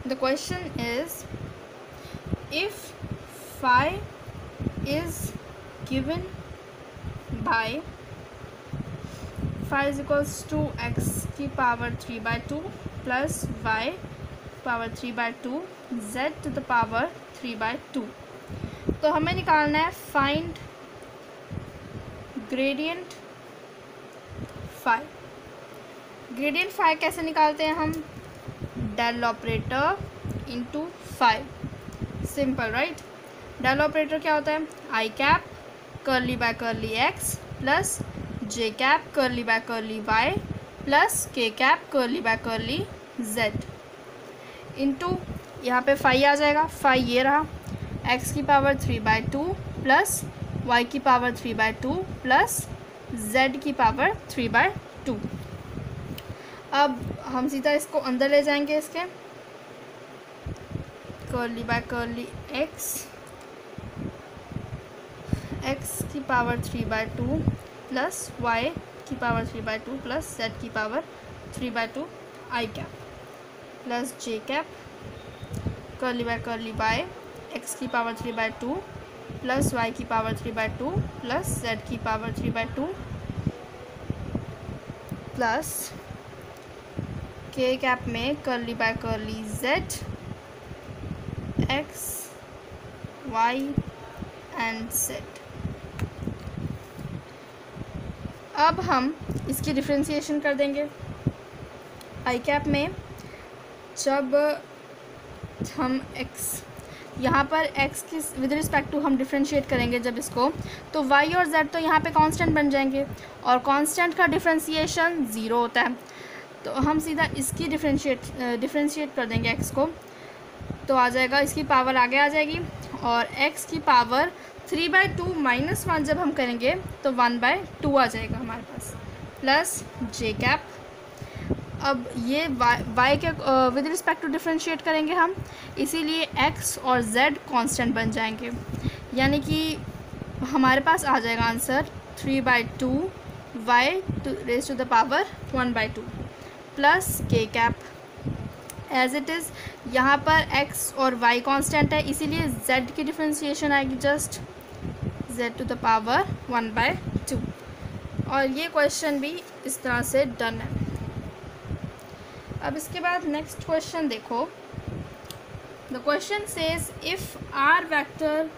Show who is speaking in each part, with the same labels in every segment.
Speaker 1: The question is, if phi is given by phi is equals to x की power 3/2 plus y power 3/2 z to the power 3/2, तो हमें निकालना है find gradient phi. Gradient phi कैसे निकालते हैं हम? Del operator into phi, simple right. Del operator क्या होता है? I cap curly by curly X plus J cap curly by curly Y plus के cap curly by curly Z into यहाँ पे फाई आ जाएगा। फाई ये रहा, एक्स की पावर 3/2 प्लस वाई की पावर 3/2 प्लस जेड की पावर 3/2। अब हम सीधा इसको अंदर ले जाएंगे, इसके कर्ली बाय कर्ली एक्स की पावर 3/2 प्लस वाई की पावर 3/2 प्लस जेड की power 3/2 I cap plus J cap curly by curly Y X की पावर 3/2 प्लस वाई की पावर 3/2 प्लस जेड की पावर 3/2 प्लस के कैप में curly by curly z x y and z. अब हम इसकी differentiation कर देंगे। आई कैप में जब हम x यहाँ पर x की विद रिस्पेक्ट टू हम डिफ्रेंशिएट करेंगे जब इसको, तो y और z तो यहाँ पे कांस्टेंट बन जाएंगे और कांस्टेंट का डिफ्रेंशिएशन 0 होता है, तो हम सीधा इसकी डिफ्रेंशिएट कर देंगे x को, तो आ जाएगा इसकी पावर आगे आ जाएगी और x की पावर 3/2 माइनस 1 जब हम करेंगे तो 1/2 आ जाएगा हमारे पास प्लस जे कैप। अब ये y के विद रिस्पेक्ट टू डिफ्रेंशिएट करेंगे हम, इसीलिए x और z कांस्टेंट बन जाएंगे, यानी कि हमारे पास आ जाएगा answer 3/2 y raise to the power 1/2 plus के कैप एज इट इज़। यहाँ पर x और y कांस्टेंट है, इसीलिए z की डिफ्रेंशिएशन आएगी just z to the power 1/2। और ये क्वेश्चन भी इस तरह से डन है। अब इसके बाद नेक्स्ट क्वेश्चन देखो। The question says if r vector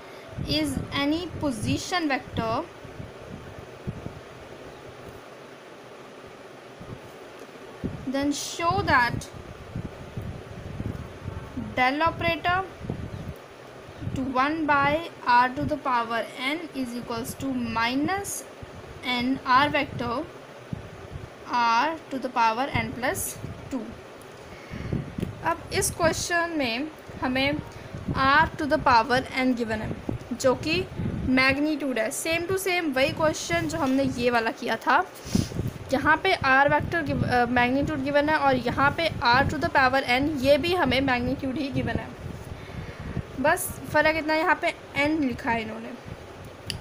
Speaker 1: is any position vector then show that del operator to 1 by r to the power n is equals to minus n r vector r to the power n plus 2। अब इस question में हमें r to the power n given है, जो कि magnitude है। Same to same वही question जो हमने ये वाला किया था, यहाँ पे r वेक्टर मैग्नीट्यूड गिवन है और यहाँ पे r to the power n ये भी हमें मैग्नीट्यूड ही गिवन है, बस फ़र्क इतना यहाँ पे n लिखा है इन्होंने।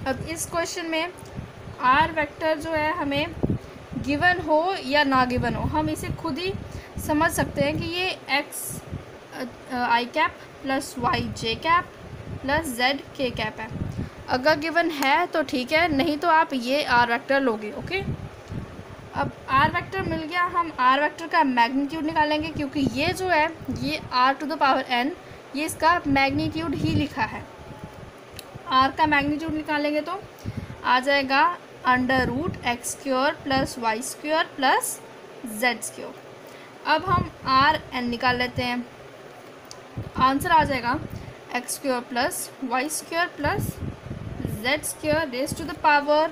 Speaker 1: अब इस क्वेश्चन में r वेक्टर जो है हमें गिवन हो या ना गिवन हो, हम इसे खुद ही समझ सकते हैं कि ये x आई कैप प्लस y जे कैप प्लस z के कैप है। अगर गिवन है तो ठीक है, नहीं तो आप ये r वेक्टर लोगे। ओके, अब r वेक्टर मिल गया, हम r वेक्टर का मैग्नीट्यूड निकालेंगे, क्योंकि ये जो है ये r to the power n ये इसका मैग्नीट्यूड ही लिखा है। r का मैग्नीट्यूड निकालेंगे तो आ जाएगा √x² plus y² plus z²। अब हम r n निकाल लेते हैं, आंसर आ जाएगा x² plus y² plus z² raise to the power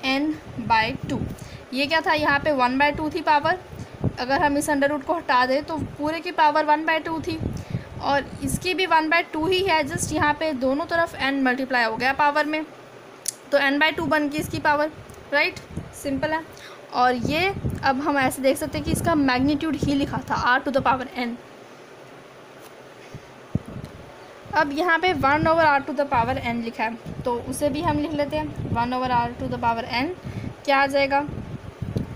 Speaker 1: n/2। ये क्या था, यहाँ पे 1/2 थी पावर, अगर हम इस अंडर रूट को हटा दें तो पूरे की पावर 1/2 थी और इसकी भी 1/2 ही है, जस्ट यहाँ पे दोनों तरफ n मल्टीप्लाई हो गया पावर में, तो n/2 बन गई इसकी पावर। राइट, सिंपल है। और ये अब हम ऐसे देख सकते हैं कि इसका मैग्नीट्यूड ही लिखा था r to the power n। अब यहाँ पे 1/r to the power n लिखा है, तो उसे भी हम लिख लेते हैं 1/r to the power n। क्या आ जाएगा,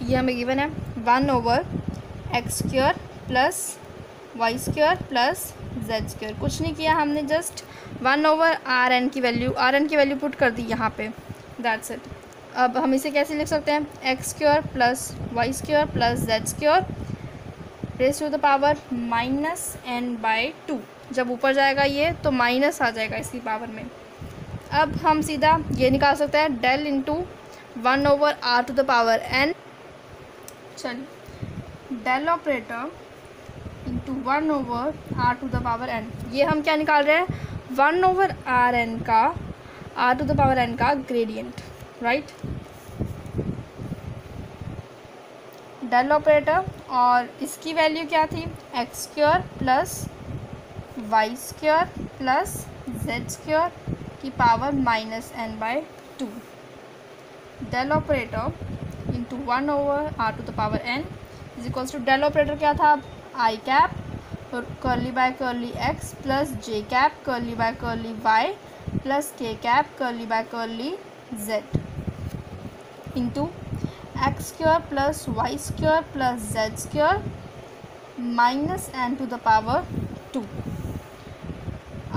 Speaker 1: ये हमें गिवन है 1/x² plus Y square plus Z square. कुछ नहीं किया हमने, जस्ट 1/rn की वैल्यू पुट कर दी यहाँ पे, दैट्स इट। अब हम इसे कैसे लिख सकते हैं, x square plus Y square plus Z square raise to the power -n/2। जब ऊपर जाएगा ये तो माइनस आ जाएगा इसकी पावर में। अब हम सीधा ये निकाल सकते हैं, del into 1/r to the power n। चलिए, del operator into 1/r to the power n। ये हम क्या निकाल रहे हैं, 1/rn का r to the power n का ग्रेडियंट, राइट। डेल ऑपरेटर, और इसकी वैल्यू क्या थी, X square plus Y square plus Z square की power -n/2। Del operator into 1/r to the power n is equals to, del operator क्या था, I cap curly by curly X plus J cap curly by curly Y plus के cap curly by curly Z into X square plus Y square plus Z square -n to the power 2।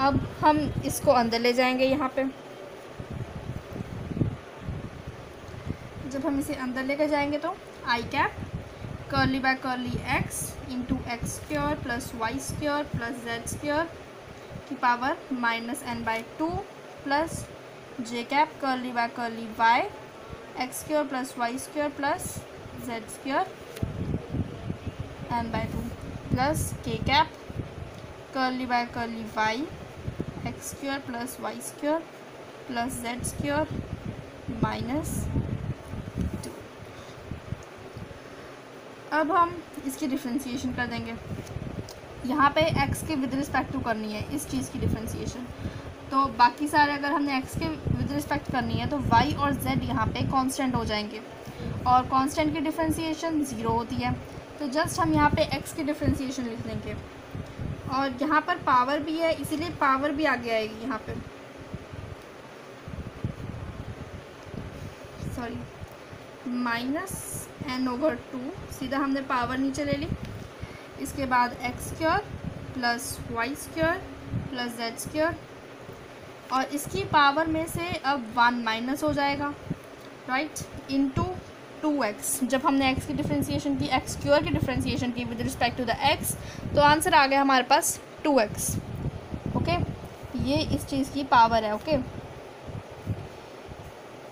Speaker 1: अब हम इसको अंदर ले जाएंगे यहाँ पे। जब हम इसे अंदर लेकर जाएंगे तो I cap curly by curly X into X square plus Y square plus Z square की power -n/2 plus J cap curly by curly Y X square plus Y square plus Z square n/2 plus के cap curly by curly Y X square plus Y square plus Z square -2। अब हम इसकी differentiation कर देंगे। यहाँ पे x के with respect to करनी है इस चीज़ की डिफ्रेंशिएशन, तो बाकी सारे अगर हमने x के विद रिस्पेक्ट करनी है तो y और z यहाँ पे कांस्टेंट हो जाएंगे, और कांस्टेंट की डिफ्रेंशिएशन 0 होती है। तो जस्ट हम यहाँ पे x की डिफ्रेंशिएशन लिख देंगे, और यहाँ पर पावर भी है इसीलिए पावर भी आगे आएगी यहाँ पे, सॉरी -n/2। सीधा हमने पावर नीचे ले ली। इसके बाद x square plus Y square plus Z square, और इसकी पावर में से अब 1 माइनस हो जाएगा, राइट, इंटू 2x। जब हमने x की डिफ्रेंशिएशन की, एक्स स्क्वायर की डिफ्रेंशिएशन की with respect to the x, तो आंसर आ गया हमारे पास 2x। ओके, ये इस चीज़ की पावर है। ओके,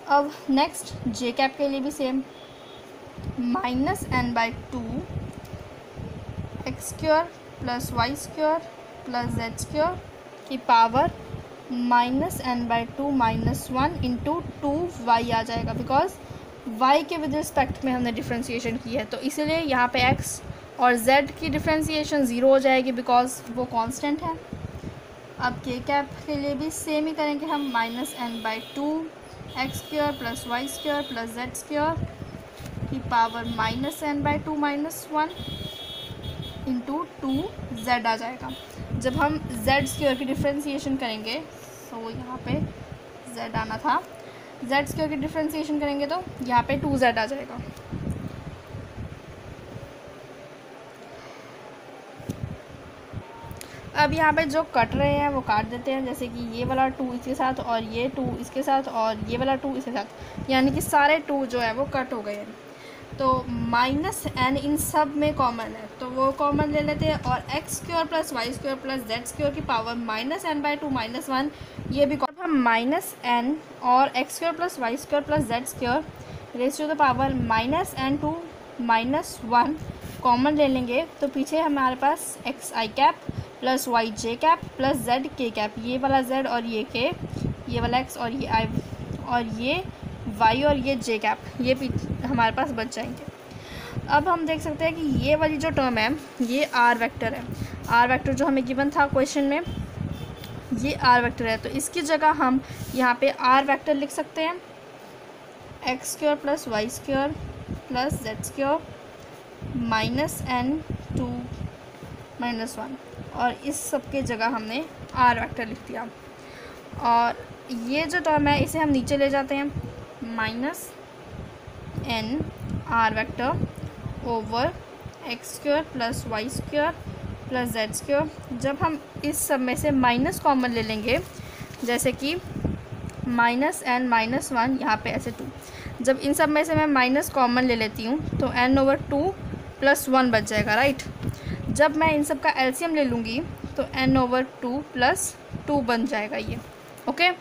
Speaker 1: अब नेक्स्ट जे कैप के लिए भी same, -n/2 x square plus Y square plus Z square की पावर -n/2 -1 इंटू 2y आ जाएगा, बिकॉज y के विद रिस्पेक्ट में हमने डिफ्रेंशिएशन की है, तो इसीलिए यहाँ पे x और z की डिफ्रेंशिएशन 0 हो जाएगी बिकॉज वो कांस्टेंट है। अब के कैप के लिए भी सेम ही करेंगे हम, -n/2 x square plus Y square plus Z square की पावर -n/2 -1 इंटू 2z आ जाएगा। जब हम z स्क्वायर की डिफ्रेंशिएशन करेंगे, तो यहाँ पे z आना था, z स्क्वायर की डिफ्रेंशिएशन करेंगे तो यहाँ पे 2z आ जाएगा। अब यहाँ पे जो कट रहे हैं वो काट देते हैं, जैसे कि ये वाला 2 इसके साथ और ये 2 इसके साथ और ये वाला 2 इसके साथ, यानी कि सारे 2 जो है वो कट हो गए हैं। तो -n इन सब में कॉमन है, तो वो कॉमन ले लेते हैं, और x square plus Y square plus Z square की पावर -n/2 -1 ये भी हम -n और x square plus Y square plus Z square raise to the power -n/2 -1 common ले लेंगे, तो पीछे हमारे पास एक्स आई कैप प्लस वाई जे कैप प्लस जेड के कैप, ये वाला जेड और ये के, ये वाला एक्स और ये आई और ये वाई और ये जे कैप, ये हमारे पास बच जाएंगे। अब हम देख सकते हैं कि ये वाली जो टर्म है ये आर वेक्टर है। आर वेक्टर जो हमें गिवन था क्वेश्चन में, ये आर वेक्टर है, तो इसकी जगह हम यहाँ पे आर वेक्टर लिख सकते हैं, x square plus Y square plus Z square -n/2 -1, और इस सब के जगह हमने आर वेक्टर लिख दिया। और ये जो टर्म है इसे हम नीचे ले जाते हैं, -n r vector over x square plus Y square plus z square. जब हम इस सब में से माइनस कॉमन ले लेंगे, जैसे कि माइनस एन माइनस वन, यहाँ पे ऐसे 2, जब इन सब में से मैं माइनस कॉमन ले लेती हूँ तो n/2 + 1 बच जाएगा, राइट। जब मैं इन सब का एलसीएम ले लूँगी तो n/2 + 2 बन जाएगा ये, ओके।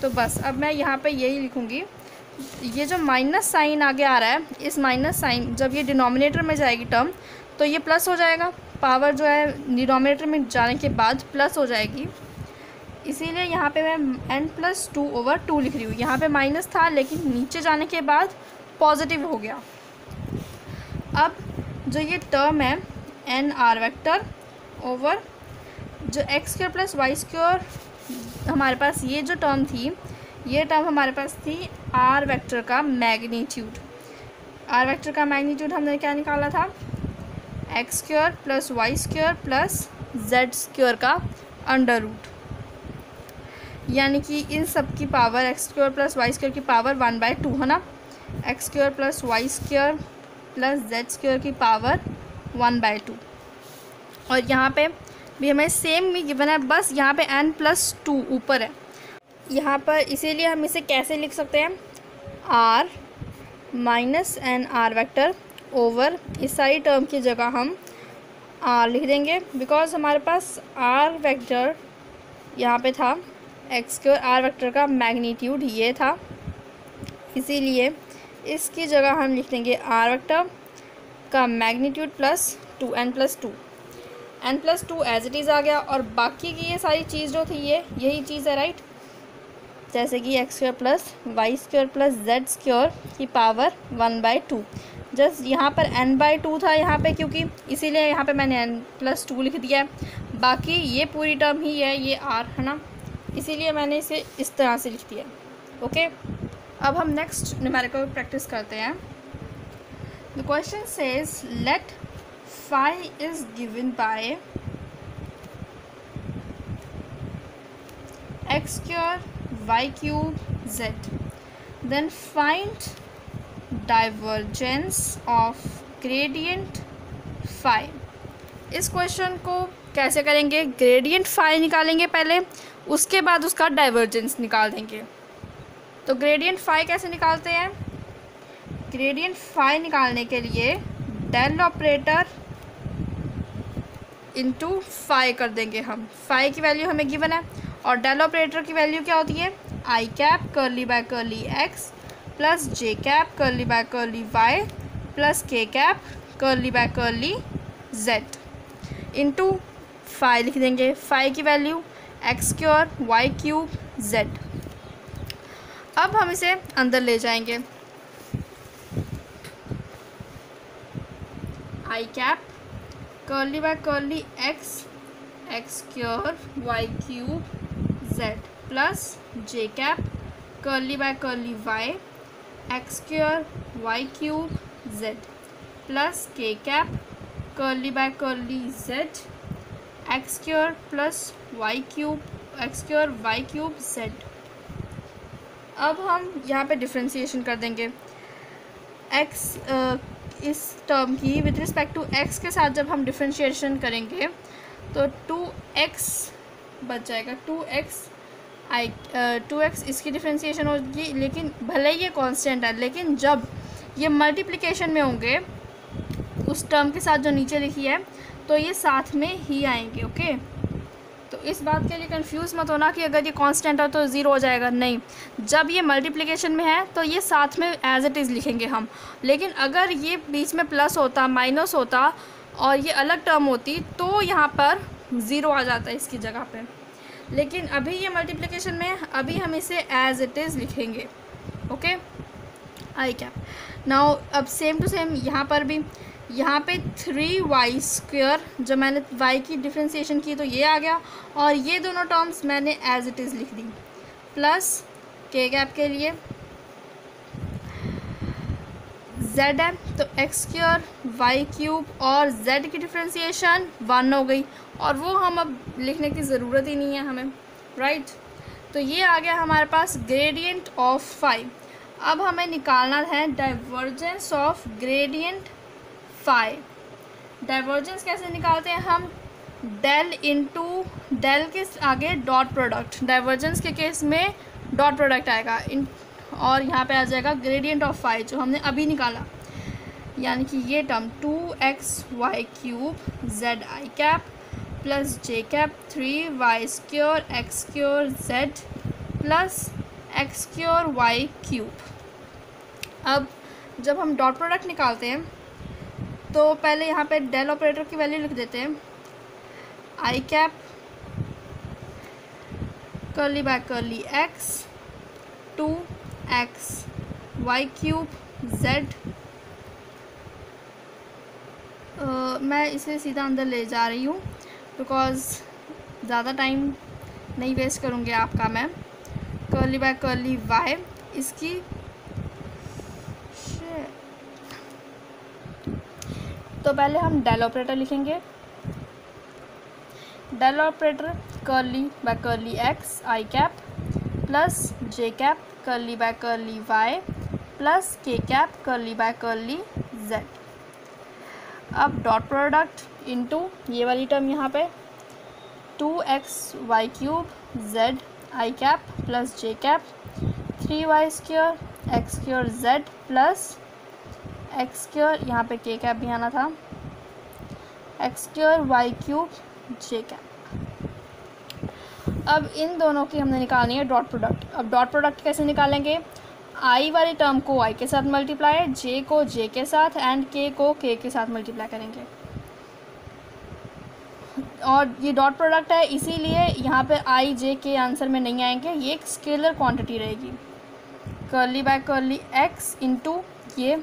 Speaker 1: तो बस अब मैं यहाँ पे यही लिखूँगी, ये जो माइनस साइन आगे आ रहा है, इस माइनस साइन जब ये डिनोमिनेटर में जाएगी टर्म तो ये प्लस हो जाएगा, पावर जो है डिनोमिनेटर में जाने के बाद प्लस हो जाएगी। इसीलिए यहाँ पे मैं n+2/2 लिख रही हूँ। यहाँ पे माइनस था लेकिन नीचे जाने के बाद पॉजिटिव हो गया। अब जो ये टर्म है nr वेक्टर ओवर जो x² + y² हमारे पास ये जो टर्म थी, ये टर्म हमारे पास थी r वेक्टर का मैग्नीट्यूड। r वेक्टर का मैग्नीट्यूड हमने क्या निकाला था, x² + y² + z² का √, यानी कि इन सब की पावर x² + y² की पावर 1/2 है ना, x² + y² + z² की पावर 1/2। और यहाँ पे भी हमें सेम भी गिवन है, बस यहाँ पे n+2 ऊपर है यहाँ पर, इसीलिए हम इसे कैसे लिख सकते हैं, r - nr वेक्टर ओवर इस सारी टर्म की जगह हम r लिख देंगे, बिकॉज हमारे पास r वेक्टर यहाँ पे था, x² r वेक्टर का मैग्नीट्यूड ये था, इसीलिए इसकी जगह हम लिख देंगे r वेक्टर का magnitude plus 2 n+2 as it is आ गया। और बाकी की ये सारी चीज़ जो थी ये यही चीज़ है, राइट। जैसे कि x² + y² + z² की पावर 1/2, जस्ट यहाँ पर n/2 था यहाँ पे, क्योंकि इसीलिए यहाँ पे मैंने n+2 लिख दिया है। बाकी ये पूरी टर्म ही है, ये r है ना, इसीलिए मैंने इसे इस तरह से लिख दिया, ओके। अब हम नेक्स्ट न्यूमेरिकल प्रैक्टिस करते हैं। The question says late phi is given by x², y³, z, then find divergence of gradient phi। इस क्वेश्चन को कैसे करेंगे, ग्रेडियंट phi निकालेंगे पहले, उसके बाद उसका डाइवर्जेंस निकाल देंगे। तो ग्रेडियंट phi कैसे निकालते हैं, ग्रेडियंट phi निकालने के लिए डेल ऑपरेटर इंटू phi कर देंगे हम। phi की वैल्यू हमें गिवन है और डेल ऑपरेटर की वैल्यू क्या होती है, i cap curly by curly x plus j cap curly by curly y plus k cap curly by curly z into phi लिख देंगे। phi की वैल्यू x² y³ z। अब हम इसे अंदर ले जाएंगे, i cap curly by curly x² y³ z plus j cap curly by curly y x² y³ z plus k cap curly by curly z x² plus y³ z। अब हम यहाँ पे डिफ्रेंशिएशन कर देंगे x इस term की with respect to x के साथ जब हम डिफ्रेंशिएशन करेंगे तो 2x बच जाएगा, 2x इसकी डिफ्रेंशिएशन होगी, लेकिन भले ही ये कांस्टेंट है, लेकिन जब ये मल्टीप्लिकेशन में होंगे उस टर्म के साथ जो नीचे लिखी है तो ये साथ में ही आएंगे, ओके। तो इस बात के लिए कंफ्यूज मत होना कि अगर ये कांस्टेंट है तो ज़ीरो हो जाएगा, नहीं, जब ये मल्टीप्लिकेशन में है तो ये साथ में एज इट इज़ लिखेंगे हम। लेकिन अगर ये बीच में प्लस होता, माइनस होता और ये अलग टर्म होती तो यहाँ पर ज़ीरो आ जाता है इसकी जगह पे। लेकिन अभी ये मल्टीप्लिकेशन में है, अभी हम इसे एज इट इज़ लिखेंगे, ओके। आई कैप नाउ अब सेम टू सेम यहाँ पर भी, यहाँ पे 3y² जब मैंने y की डिफ्रेंशिएशन की तो ये आ गया और ये दोनों टर्म्स मैंने एज इट इज़ लिख दी, प्लस k कैप के लिए z है तो x² y³ और z की डिफ्रेंशिएशन 1 हो गई और वो हम अब लिखने की ज़रूरत ही नहीं है हमें, राइट। तो ये आ गया हमारे पास ग्रेडियंट ऑफ phi। अब हमें निकालना है divergence of gradient phi। Divergence कैसे निकालते हैं हम, डेल इंटू डेल के आगे डॉट प्रोडक्ट, डाइवर्जेंस के केस में डॉट प्रोडक्ट आएगा और यहाँ पे आ जाएगा ग्रेडियंट ऑफ फाई जो हमने अभी निकाला, यानी कि ये term 2xy³ zi plus j three y square x square z plus x square y³। अब जब हम डॉट प्रोडक्ट निकालते हैं तो पहले यहाँ पे डेल ऑपरेटर की वैल्यू लिख देते हैं, i curly by curly x 2xy³ z। मैं इसे सीधा अंदर ले जा रही हूँ बिकॉज़ ज़्यादा टाइम नहीं वेस्ट करूँगी आपका मैं। कर्ली बाय कर्ली y, इसकी तो पहले हम डेल ऑपरेटर लिखेंगे, del operator curly by curly x i plus j curly by curly y plus k curly by curly z। अब डॉट प्रोडक्ट इनटू ये वाली टर्म यहाँ पे 2xy³ z i plus j 3y square x square z plus x square, यहाँ पे k भी आना था, x स्क्योर y³ j। अब इन दोनों की हमने निकालनी है डॉट प्रोडक्ट। अब डॉट प्रोडक्ट कैसे निकालेंगे, i वाली टर्म को i के साथ मल्टीप्लाई, j को j के साथ एंड k को k के साथ मल्टीप्लाई करेंगे। और ये डॉट प्रोडक्ट है इसीलिए यहाँ पे i j k आंसर में नहीं आएंगे, ये एक स्केलर क्वांटिटी रहेगी। Curly by curly x into ये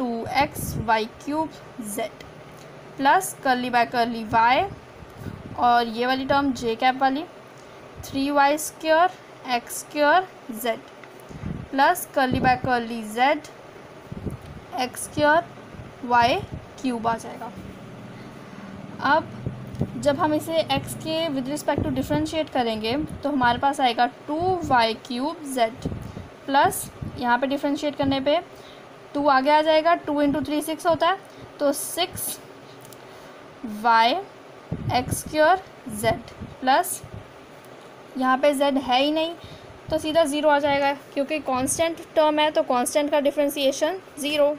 Speaker 1: 2xy³ z plus curly by curly y और ये वाली टर्म j वाली 3y square x square z plus curly by curly z x square y³ आ जाएगा। अब जब हम इसे x के विद रिस्पेक्ट टू डिफ्रेंशिएट करेंगे तो हमारे पास आएगा 2y³ z प्लस यहाँ पे डिफ्रेंशिएट करने पे 2 आगे आ जाएगा, 2 इंटू 3 6 होता है, तो 6y x square z plus यहाँ पे z है ही नहीं तो सीधा 0 आ जाएगा, क्योंकि कांस्टेंट टर्म है तो कांस्टेंट का डिफरेंशिएशन 0।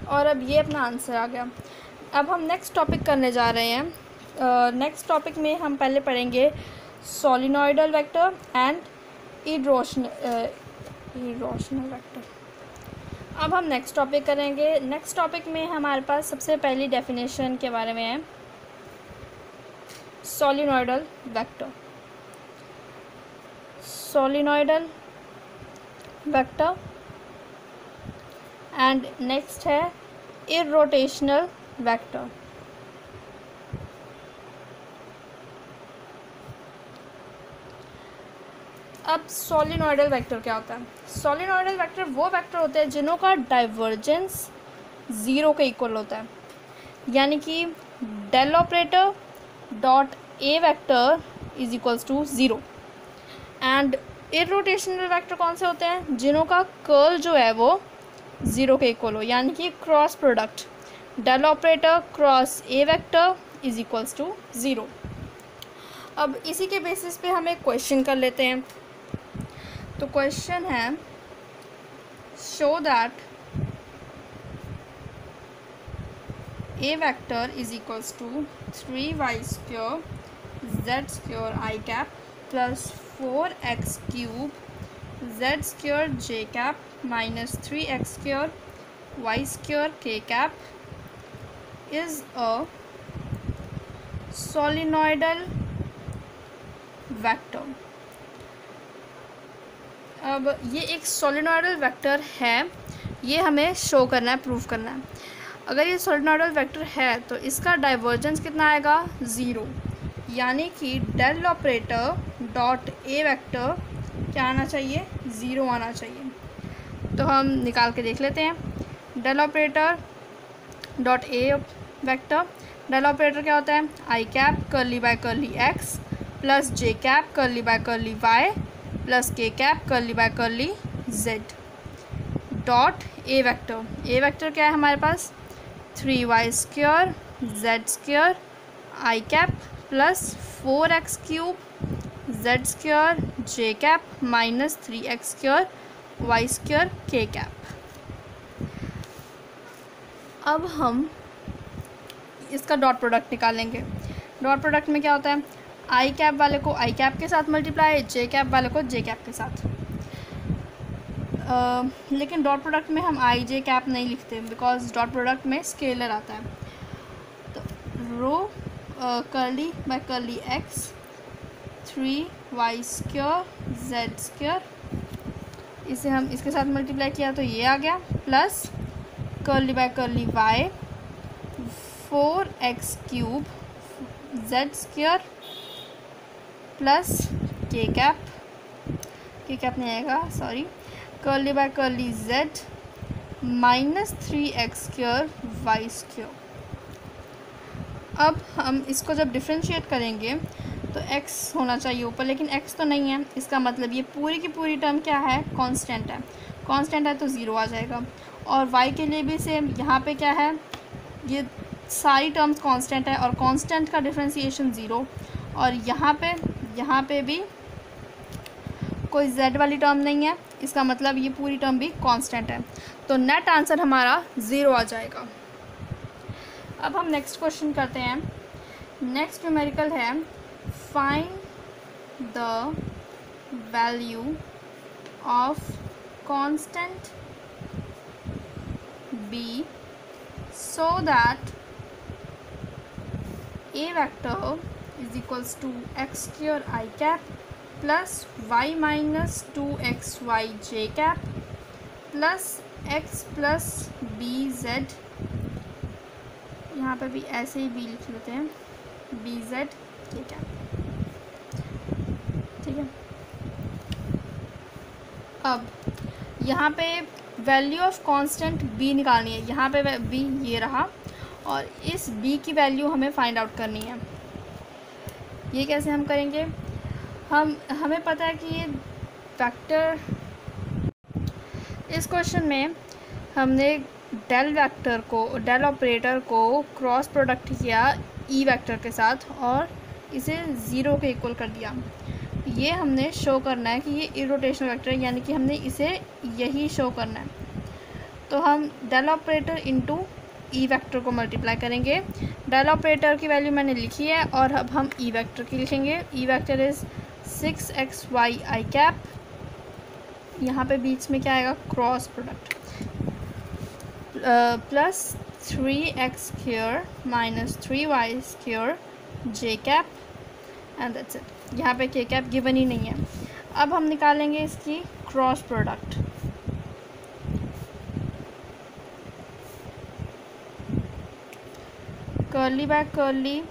Speaker 1: और अब ये अपना आंसर आ गया। अब हम नेक्स्ट टॉपिक करने जा रहे हैं। नेक्स्ट टॉपिक में हम पहले पढ़ेंगे सोलिनॉइडल वेक्टर एंड इरोशनल वेक्टर। अब हम नेक्स्ट टॉपिक करेंगे। नेक्स्ट टॉपिक में हमारे पास सबसे पहली डेफिनेशन के बारे में है सोलिनॉइडल वेक्टर। सोलिनॉइडल वेक्टर एंड नेक्स्ट है इरोटेशनल वेक्टर। अब सोलिनॉइडल वेक्टर क्या होता है? सोलिनॉइडल वेक्टर वो वेक्टर होते हैं जिन्हों का डाइवर्जेंस 0 के इक्वल होता है, यानी कि del operator dot A vector is equals to 0। And irrotational vector कौन से होते हैं? जिन्हों का कर्ल जो है वो 0 के इक्वल हो, यानी कि cross product del operator cross a vector is equals to 0। अब इसी के बेसिस पे हम एक क्वेश्चन कर लेते हैं। तो क्वेश्चन है show that a vector is equals to 3y square z square i plus 4x³ z square j minus 3x square y square k is a solenoidal vector। अब ये एक सोलिनॉइडल वेक्टर है, ये हमें शो करना है, प्रूव करना है। अगर ये सोलिनॉइडल वेक्टर है तो इसका डाइवर्जेंस कितना आएगा? 0, यानी कि डेल ऑपरेटर डॉट ए वेक्टर क्या आना चाहिए? 0 आना चाहिए। तो हम निकाल के देख लेते हैं। डेल ऑपरेटर डॉट ए वेक्टर, डेल ऑपरेटर क्या होता है? i curly by curly x plus j curly by curly y plus k curly by curly z dot A vector. A vector क्या है हमारे पास? 3y square z square I cap plus 4x cube Z square J cap minus 3x square Y square K cap. अब हम इसका dot product निकालेंगे। Dot product में क्या होता है, आई कैप वाले को आई कैप के साथ मल्टीप्लाई, जे कैप वाले को जे कैप के साथ। लेकिन डॉट प्रोडक्ट में हम आई जे कैप नहीं लिखते बिकॉज डॉट प्रोडक्ट में स्केलर आता है। तो रो curly by curly X 3y square Z square, इसे हम इसके साथ मल्टीप्लाई किया तो ये आ गया, plus curly by curly y 4x cube Z square plus के कैप नहीं आएगा sorry, curly by curly z minus 3x square Y square. अब हम इसको जब डिफ्रेंशिएट करेंगे तो x होना चाहिए ऊपर, लेकिन x तो नहीं है। इसका मतलब ये पूरी की पूरी टर्म क्या है, कांस्टेंट है। कांस्टेंट है तो ज़ीरो आ जाएगा। और y के लिए भी सेम, यहाँ पे क्या है, ये सारी टर्म्स कांस्टेंट है और कांस्टेंट का डिफ्रेंशिएशन ज़ीरो। और यहाँ पे भी कोई z वाली टर्म नहीं है, इसका मतलब ये पूरी टर्म भी कांस्टेंट है। तो नेट आंसर हमारा 0 आ जाएगा। अब हम नेक्स्ट क्वेश्चन करते हैं। नेक्स्ट न्यूमेरिकल है find the value of constant b so that a vector is equals to x square I cap plus y minus 2xy j cap plus x plus bz, यहाँ पे भी ऐसे ही b लिख लेते हैं, bz k cap, ठीक है। अब यहाँ पे वैल्यू ऑफ कांस्टेंट b निकालनी है। यहाँ पे b ये रहा और इस b की वैल्यू हमें फाइंड आउट करनी है। ये कैसे हम करेंगे, हमें पता है कि ये वेक्टर, इस क्वेश्चन में हमने डेल ऑपरेटर को क्रॉस प्रोडक्ट किया ई वेक्टर के साथ और इसे ज़ीरो के इक्वल कर दिया। ये हमने शो करना है कि ये इरोटेशनल वेक्टर है, यानी कि हमने इसे यही शो करना है। तो हम del operator into e vector को मल्टीप्लाई करेंगे। डेल ऑपरेटर की वैल्यू मैंने लिखी है और अब हम ई वेक्टर की लिखेंगे। E vector is 6xy I cap, यहाँ पे बीच में क्या आएगा, cross product, plus 3x square minus 3y square J cap and that's it. यहाँ पे के कैप गिवन ही नहीं है। अब हम निकालेंगे इसकी cross product. Curly by curly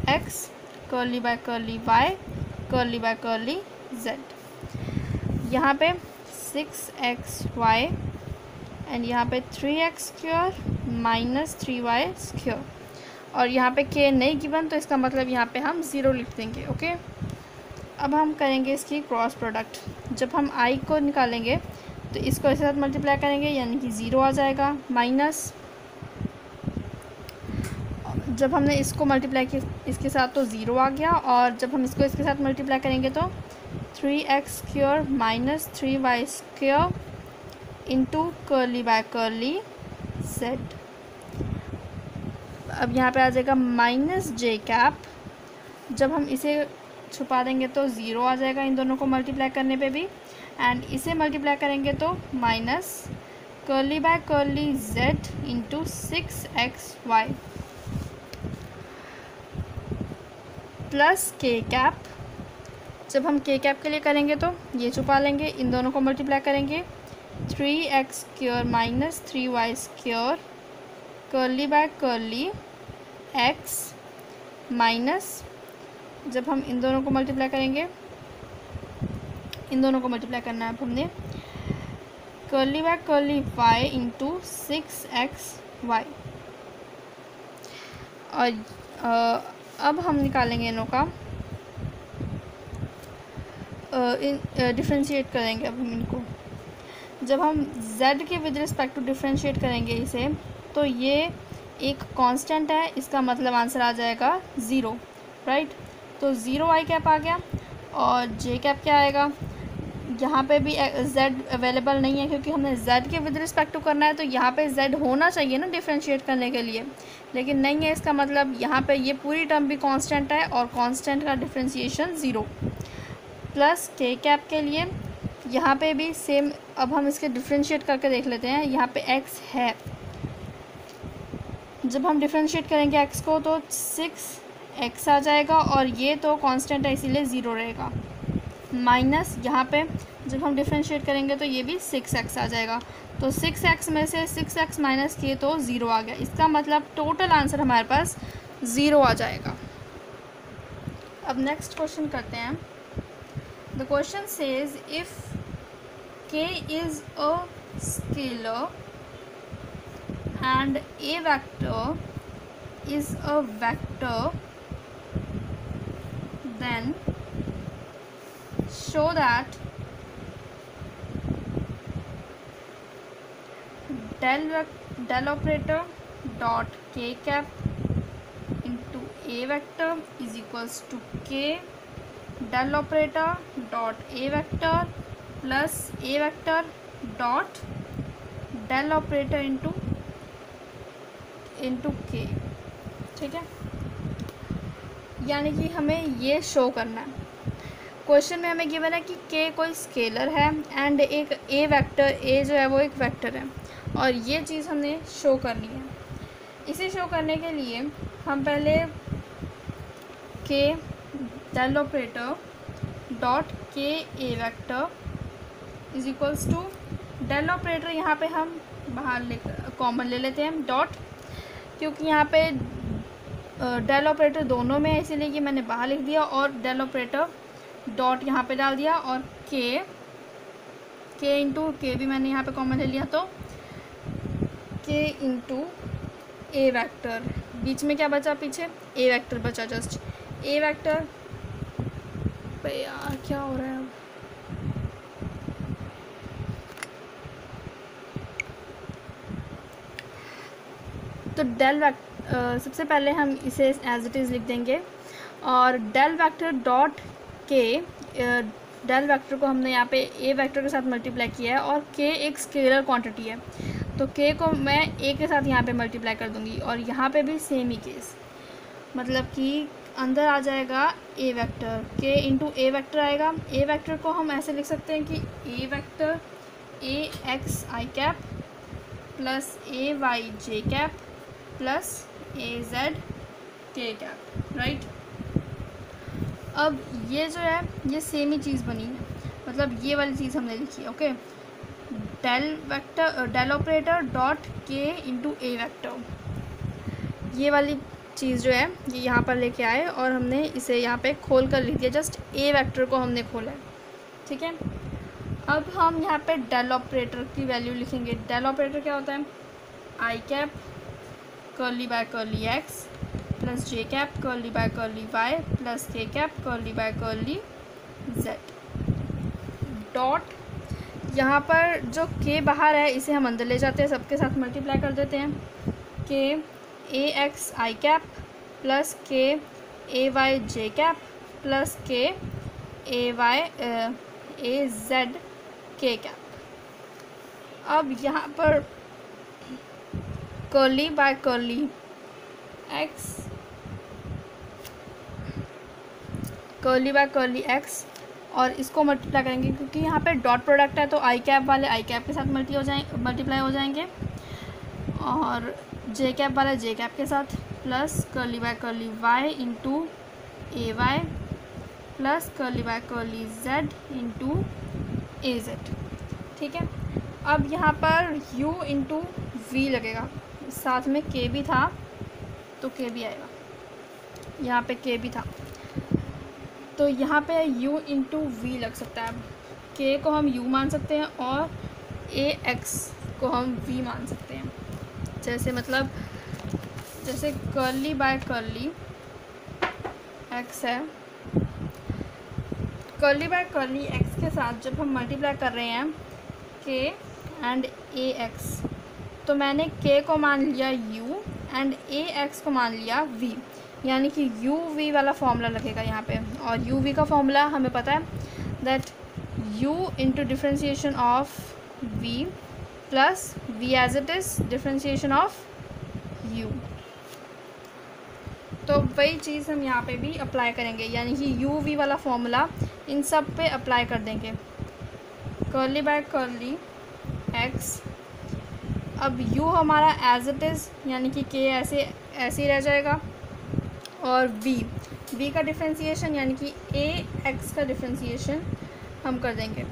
Speaker 1: x, curly by curly y, curly by curly z। यहाँ पे 6xy एंड यहाँ पे 3x square minus 3y square, और यहाँ पे k नहीं गिवन तो इसका मतलब यहाँ पे हम 0 लिख देंगे। ओके, अब हम करेंगे इसकी क्रॉस प्रोडक्ट। जब हम i को निकालेंगे तो इसको इसके साथ मल्टीप्लाई करेंगे यानी कि 0 आ जाएगा, माइनस जब हमने इसको मल्टीप्लाई किया इसके साथ तो 0 आ गया, और जब हम इसको इसके साथ मल्टीप्लाई करेंगे तो 3x square minus 3y square into curly by curly z। अब यहाँ पे आ जाएगा माइनस जे कैप, जब हम इसे छुपा देंगे तो 0 आ जाएगा इन दोनों को मल्टीप्लाई करने पे भी, एंड इसे मल्टीप्लाई करेंगे तो minus curly by curly z into 6xy plus के कैप। जब हम के कैप के लिए करेंगे तो ये छुपा लेंगे, इन दोनों को मल्टीप्लाई करेंगे 3x square minus 3y square curly by curly x minus, जब हम इन दोनों को मल्टीप्लाई करेंगे, इन दोनों को मल्टीप्लाई करना है अब हमने, curly by curly y into 6xy। और अब हम निकालेंगे इनों का डिफ्रेंशिएट करेंगे। अब हम इनको जब हम z के विद रिस्पेक्ट टू डिफ्रेंशिएट करेंगे इसे, तो ये एक कांस्टेंट है, इसका मतलब आंसर आ जाएगा 0, राइट। तो 0 आई कैप आ गया। और जे कैप क्या आएगा, यहाँ पे भी z अवेलेबल नहीं है क्योंकि हमने z के विद रिस्पेक्ट टू करना है, तो यहाँ पे z होना चाहिए ना डिफ्रेंशिएट करने के लिए, लेकिन नहीं है। इसका मतलब यहाँ पे ये पूरी टर्म भी कांस्टेंट है और कांस्टेंट का डिफ्रेंशिएशन 0। प्लस के कैप के लिए यहाँ पे भी सेम। अब हम इसके डिफ्रेंशिएट करके देख लेते हैं। यहाँ पे x है, जब हम डिफ्रेंशिएट करेंगे x को तो 6x आ जाएगा और ये तो कांस्टेंट है इसीलिए 0 रहेगा। माइनस यहाँ पे जब हम डिफ्रेंशिएट करेंगे तो ये भी 6x आ जाएगा। तो 6x में से 6x माइनस के तो 0 आ गया। इसका मतलब टोटल आंसर हमारे पास 0 आ जाएगा। अब नेक्स्ट क्वेश्चन करते हैं। The question says if k is a scalar and a vector is a vector, then show that del operator dot k cap into a vector is equals to k del operator dot a vector plus a vector dot del operator into k। ठीक है, यानी कि हमें ये show करना है। Question में हमें गिवन है कि k कोई स्केलर है एंड एक a वेक्टर, a जो है वो एक वेक्टर है और ये चीज़ हमने शो करनी है। इसे शो करने के लिए हम पहले k del operator dot k a vector is equals to del operator, यहाँ पे हम बाहर कॉमन ले लेते हैं डॉट, क्योंकि यहाँ पे डेल ऑपरेटर दोनों में है इसीलिए कि मैंने बाहर लिख दिया और डेल ऑपरेटर डॉट यहाँ पे डाल दिया और के इंटू के भी मैंने यहाँ पे कॉमन ले लिया। तो के इंटू ए वैक्टर, बीच में क्या बचा, पीछे ए वैक्टर बचा, जस्ट ए वैक्टर पे। यार क्या हो रहा है अब, तो डेल सबसे पहले हम इसे एज इट इज़ लिख देंगे और डेल वेक्टर डॉट के, डेल वेक्टर को हमने यहाँ पे ए वेक्टर के साथ मल्टीप्लाई किया है और के एक स्केलर क्वांटिटी है, तो के को मैं ए के साथ यहाँ पे मल्टीप्लाई कर दूँगी और यहाँ पे भी सेम ही केस, मतलब कि अंदर आ जाएगा ए वेक्टर, के इंटू ए वेक्टर आएगा। ए वेक्टर को हम ऐसे लिख सकते हैं कि A vector A x I cap plus A Y J cap plus A Z के कैप, राइट। अब ये जो है ये सेम ही चीज़ बनी है, मतलब ये वाली चीज़ हमने लिखी है, ओके। डेल ऑपरेटर डॉट के इंटू ए वेक्टर, ये वाली चीज़ जो है ये यहाँ पर लेके आए और हमने इसे यहाँ पे खोल कर लिख दिया, जस्ट ए वेक्टर को हमने खोला है, ठीक है। अब हम यहाँ पे डेल ऑपरेटर की वैल्यू लिखेंगे। डेल ऑपरेटर क्या होता है, I cap curly by curly X plus J cap curly by curly Y plus के cap curly by curly Z dot, यहाँ पर जो के बाहर है इसे हम अंदर ले जाते हैं, सबके साथ मल्टीप्लाई कर देते हैं। K a x I cap plus k a Y J cap plus k a Y A Z के कैप। अब यहाँ पर curly by curly x, curly by curly x और इसको मल्टीप्लाई करेंगे क्योंकि यहाँ पे डॉट प्रोडक्ट है तो आई कैप वाले आई कैप के साथ मल्टीप्लाई हो जाएंगे और जे कैप वाले जे कैप के साथ plus curly by curly Y into A Y plus curly by curly Z into A Z, ठीक है। अब यहाँ पर u इंटू वी लगेगा, साथ में k भी था तो k भी आएगा, यहाँ पे k भी था तो यहाँ पे u इंटू वी लग सकता है। अब k को हम u मान सकते हैं और a x को हम v मान सकते हैं, जैसे मतलब जैसे कर्ली बाय कर्ली x है, कर्ली बाय कर्ली x के साथ जब हम मल्टीप्लाई कर रहे हैं k एंड ए एक्स, तो मैंने k को मान लिया u एंड ए एक्स को मान लिया v, यानी कि यू वी वाला फॉर्मूला लगेगा यहाँ पे। और यू वी का फॉर्मूला हमें पता है that u into differentiation of v plus v as it is differentiation of u। तो वही चीज़ हम यहाँ पे भी अप्लाई करेंगे, यानी कि यू वी वाला फॉर्मूला इन सब पे अप्लाई कर देंगे। कर्ली बाय कर्ली x, अब u हमारा एज इट इज़ यानी कि k ऐसे ही रह जाएगा, और v का डिफ्रेंशिएशन यानी कि a x का डिफ्रेंशिएशन हम कर देंगे।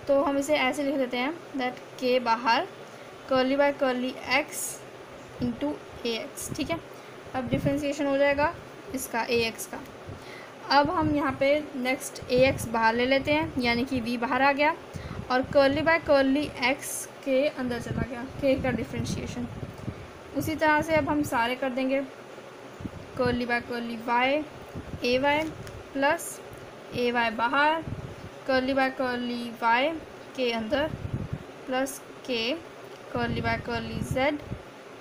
Speaker 1: तो हम इसे ऐसे लिख देते हैं दैट k बाहर curly by curly x into A X, ठीक है। अब डिफ्रेंशिएशन हो जाएगा इसका ए एक्स का। अब हम यहाँ पे नेक्स्ट ए एक्स बाहर ले लेते हैं, यानी कि v बाहर आ गया, और कर्ली बाय कर्ली x के अंदर चला गया k का डिफ्रेंशिएशन। उसी तरह से अब हम सारे कर देंगे, curly by curly y A Y plus A y बाहर, कर्ली बाय कर्ली y के अंदर plus k curly by curly z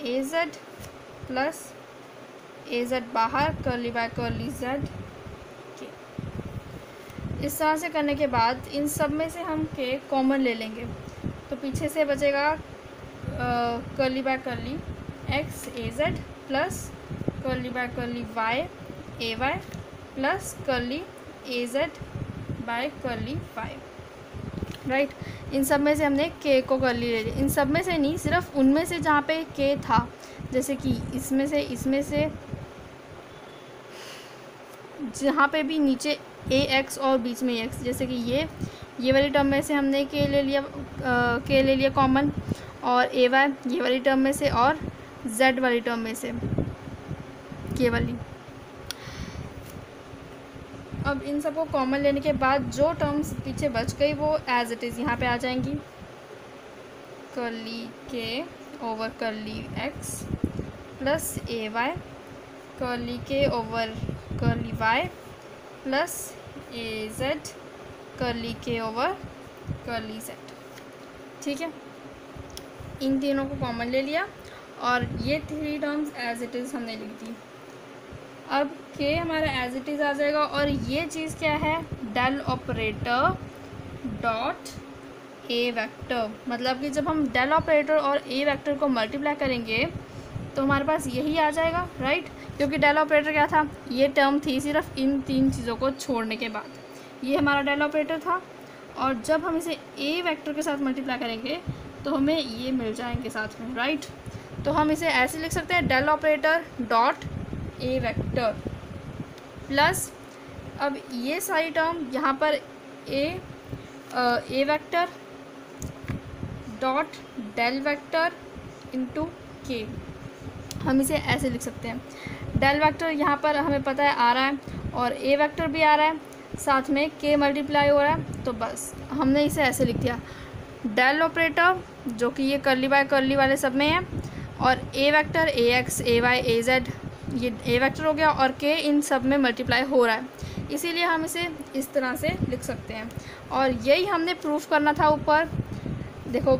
Speaker 1: a Z plus A z बाहर curly by curly z k। इस तरह से करने के बाद इन सब में से हम k कॉमन ले लेंगे, तो पीछे से बचेगा curly by curly x A Z plus curly by curly y A Y plus curly A Z by curly y, right. इन सब में से हमने k को कर्ली ले लिया, इन सब में से नहीं, सिर्फ उनमें से जहाँ पे k था, जैसे कि इसमें से जहाँ पे भी नीचे ए एक्स और बीच में एक्स, जैसे कि ये वाली टर्म में से हमने k ले लिया कॉमन, और ए वाई ये वाली टर्म में से, और z वाली टर्म में से k वाली। अब इन सबको कॉमन लेने के बाद जो टर्म्स पीछे बच गई वो एज इट इज़ यहाँ पे आ जाएंगी, curly k over curly x plus ए Y curly k over curly y plus ए Z curly k over curly z, ठीक है। इन तीनों को कॉमन ले लिया और ये three terms as it is हमने लिख दी। अब k हमारा एज इट इज़ आ जाएगा, और ये चीज़ क्या है, डेल ऑपरेटर डॉट ए वेक्टर, मतलब कि जब हम डेल ऑपरेटर और ए वेक्टर को मल्टीप्लाई करेंगे तो हमारे पास यही आ जाएगा, राइट। क्योंकि डेल ऑपरेटर क्या था, ये टर्म थी सिर्फ इन तीन चीज़ों को छोड़ने के बाद, ये हमारा डेल ऑपरेटर था, और जब हम इसे ए वेक्टर के साथ मल्टीप्लाई करेंगे तो हमें ये मिल जाएंगे साथ में, राइट। तो हम इसे ऐसे लिख सकते हैं, डेल ऑपरेटर डॉट ए वेक्टर प्लस, अब ये सारी टर्म यहाँ पर A vector dot del vector into K, हम इसे ऐसे लिख सकते हैं। डेल वेक्टर यहाँ पर हमें पता है आ रहा है, और ए वेक्टर भी आ रहा है, साथ में के मल्टीप्लाई हो रहा है, तो बस हमने इसे ऐसे लिख दिया, डेल ऑपरेटर जो कि ये कर्ली बाय कर्ली वाले सब में है, और A vector A X A Y A Z ये ए वेक्टर हो गया, और के इन सब में मल्टीप्लाई हो रहा है, इसीलिए हम इसे इस तरह से लिख सकते हैं। और यही हमने प्रूफ करना था ऊपर, देखो